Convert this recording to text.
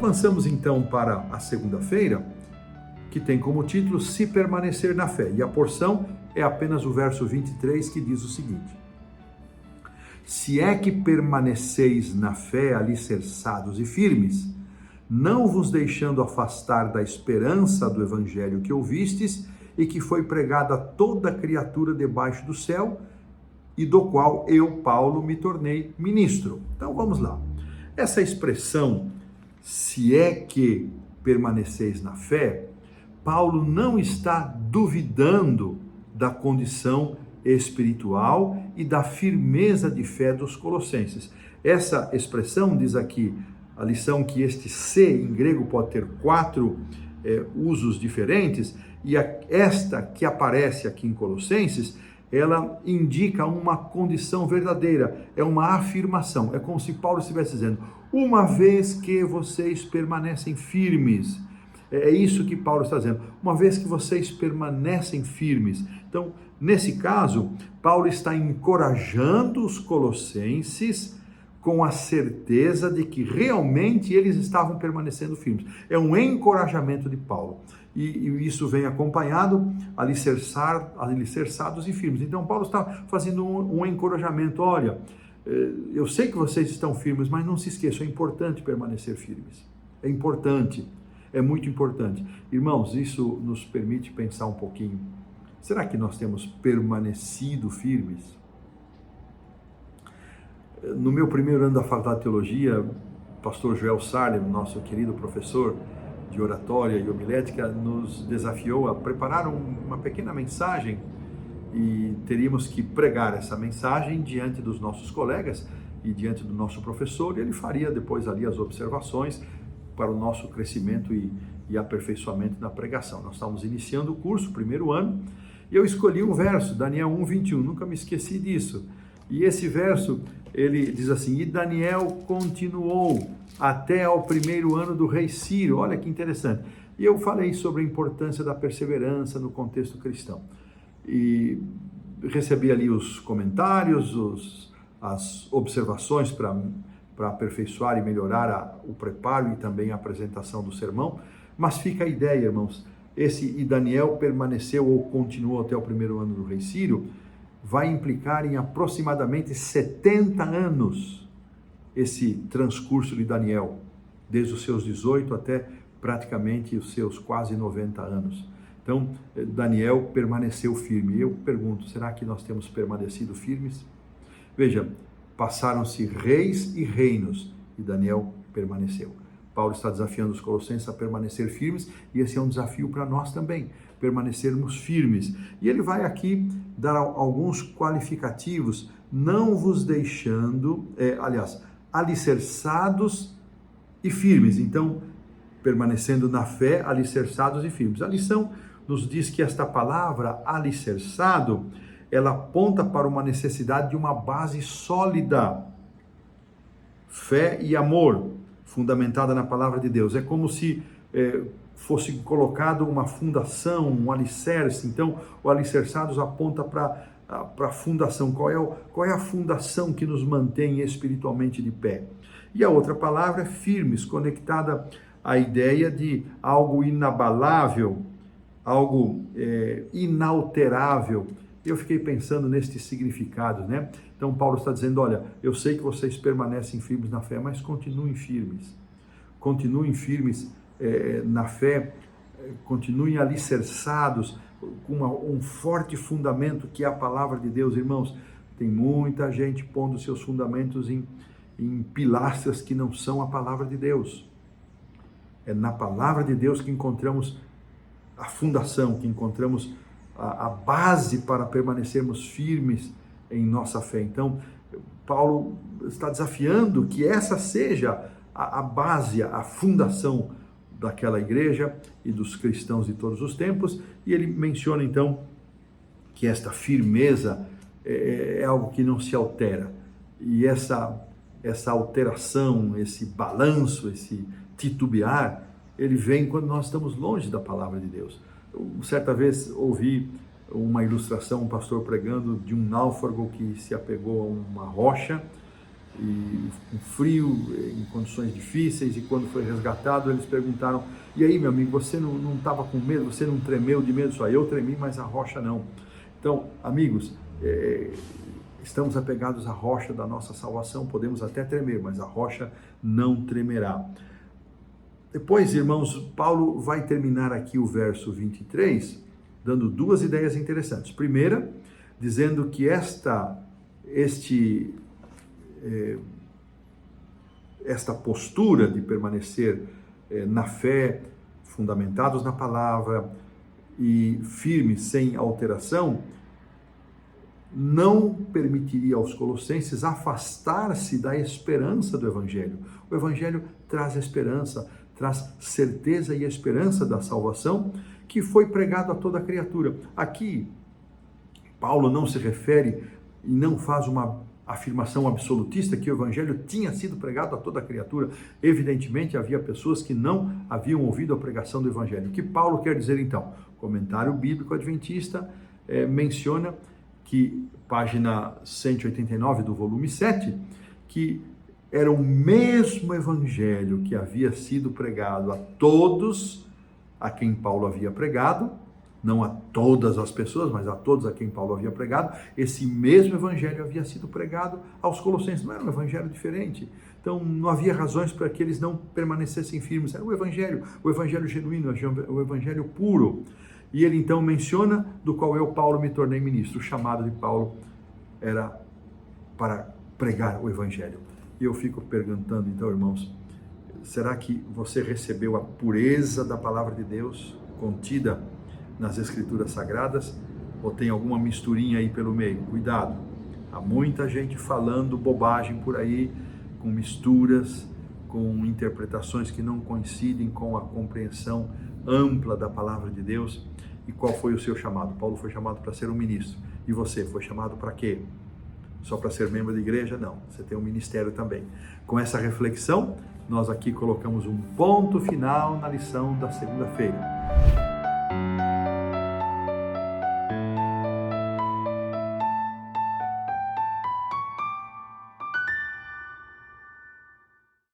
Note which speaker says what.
Speaker 1: avançamos então para a segunda-feira, que tem como título Se Permanecer na Fé. E a porção é apenas o verso 23, que diz o seguinte: Se é que permaneceis na fé alicerçados e firmes, não vos deixando afastar da esperança do evangelho que ouvistes e que foi pregada a toda criatura debaixo do céu, e do qual eu, Paulo, me tornei ministro. Então vamos lá. Essa expressão, se é que permaneceis na fé, Paulo não está duvidando da condição espiritual e da firmeza de fé dos colossenses. Essa expressão diz aqui, a lição, que este se em grego pode ter quatro usos diferentes, e esta que aparece aqui em Colossenses, ela indica uma condição verdadeira, é uma afirmação. É como se Paulo estivesse dizendo: uma vez que vocês permanecem firmes. É isso que Paulo está dizendo, uma vez que vocês permanecem firmes. Então, nesse caso, Paulo está encorajando os colossenses com a certeza de que realmente eles estavam permanecendo firmes. É um encorajamento de Paulo. E isso vem acompanhado, alicerçados e firmes. Então, Paulo está fazendo um encorajamento. Olha, eu sei que vocês estão firmes, mas não se esqueçam, é importante permanecer firmes. É importante, é muito importante. Irmãos, isso nos permite pensar um pouquinho. Será que nós temos permanecido firmes? No meu primeiro ano da Faculdade de Teologia, o pastor Joel Sarli, nosso querido professor de oratória e homilética, nos desafiou a preparar uma pequena mensagem, e teríamos que pregar essa mensagem diante dos nossos colegas e diante do nosso professor, e ele faria depois ali as observações para o nosso crescimento e aperfeiçoamento na pregação. Nós estávamos iniciando o curso, primeiro ano, e eu escolhi um verso, Daniel 1:21, nunca me esqueci disso. E esse verso, ele diz assim: e Daniel continuou até ao primeiro ano do rei Ciro. Olha que interessante. E eu falei sobre a importância da perseverança no contexto cristão. E recebi ali os comentários, as observações para aperfeiçoar e melhorar o preparo e também a apresentação do sermão. Mas fica a ideia, irmãos, esse e Daniel permaneceu ou continuou até o primeiro ano do rei Ciro, vai implicar em aproximadamente 70 anos esse transcurso de Daniel, desde os seus 18 até praticamente os seus quase 90 anos. Então, Daniel permaneceu firme. Eu pergunto, será que nós temos permanecido firmes? Veja, passaram-se reis e reinos e Daniel permaneceu. Paulo está desafiando os colossenses a permanecer firmes, e esse é um desafio para nós também, permanecermos firmes. E ele vai aqui dar alguns qualificativos, não vos deixando, alicerçados e firmes. Então, permanecendo na fé, alicerçados e firmes. A lição nos diz que esta palavra, alicerçado, ela aponta para uma necessidade de uma base sólida, fé e amor, fundamentada na palavra de Deus. É como se fosse colocado uma fundação, um alicerce. Então, o alicerçados aponta para a fundação. Qual é a fundação que nos mantém espiritualmente de pé? E a outra palavra é firmes, conectada à ideia de algo inabalável, algo inalterável. Eu fiquei pensando nestes significados, né? Então, Paulo está dizendo, olha, eu sei que vocês permanecem firmes na fé, mas continuem firmes. Continuem firmes na fé, continuem alicerçados com um forte fundamento que é a palavra de Deus. Irmãos, tem muita gente pondo seus fundamentos em pilastras que não são a palavra de Deus. É na palavra de Deus que encontramos a fundação, que encontramos a base para permanecermos firmes em nossa fé. Então, Paulo está desafiando que essa seja a base, a fundação daquela igreja e dos cristãos de todos os tempos, e ele menciona então que esta firmeza é algo que não se altera, e essa alteração, esse balanço, esse titubear, ele vem quando nós estamos longe da palavra de Deus. Certa vez ouvi uma ilustração, um pastor pregando de um náufrago que se apegou a uma rocha e com frio, em condições difíceis, e quando foi resgatado, eles perguntaram: e aí, meu amigo, você não estava com medo, você não tremeu de medo? Só eu tremi, mas a rocha não. Então, amigos, estamos apegados à rocha da nossa salvação, podemos até tremer, mas a rocha não tremerá. Depois, irmãos, Paulo vai terminar aqui o verso 23, dando duas ideias interessantes. Primeira, dizendo que esta postura de permanecer na fé, fundamentados na palavra e firmes, sem alteração, não permitiria aos colossenses afastar-se da esperança do Evangelho. O Evangelho traz esperança, traz certeza e esperança da salvação que foi pregado a toda criatura. Aqui, Paulo não se refere e não faz uma afirmação absolutista que o Evangelho tinha sido pregado a toda criatura. Evidentemente, havia pessoas que não haviam ouvido a pregação do Evangelho. O que Paulo quer dizer então? O comentário bíblico adventista menciona que, página 189 do volume 7, que era o mesmo Evangelho que havia sido pregado a todos a quem Paulo havia pregado, não a todas as pessoas, mas a todos a quem Paulo havia pregado. Esse mesmo Evangelho havia sido pregado aos colossenses, não era um Evangelho diferente. Então não havia razões para que eles não permanecessem firmes, era o Evangelho genuíno, o Evangelho puro. E ele então menciona do qual eu, Paulo, me tornei ministro. O chamado de Paulo era para pregar o Evangelho. E eu fico perguntando então, irmãos, será que você recebeu a pureza da palavra de Deus contida nas Escrituras Sagradas? Ou tem alguma misturinha aí pelo meio? Cuidado, há muita gente falando bobagem por aí, com misturas, com interpretações que não coincidem com a compreensão ampla da palavra de Deus. E qual foi o seu chamado? Paulo foi chamado para ser um ministro. E você foi chamado para quê? Só para ser membro da igreja? Não, você tem um ministério também. Com essa reflexão, nós aqui colocamos um ponto final na lição da segunda-feira.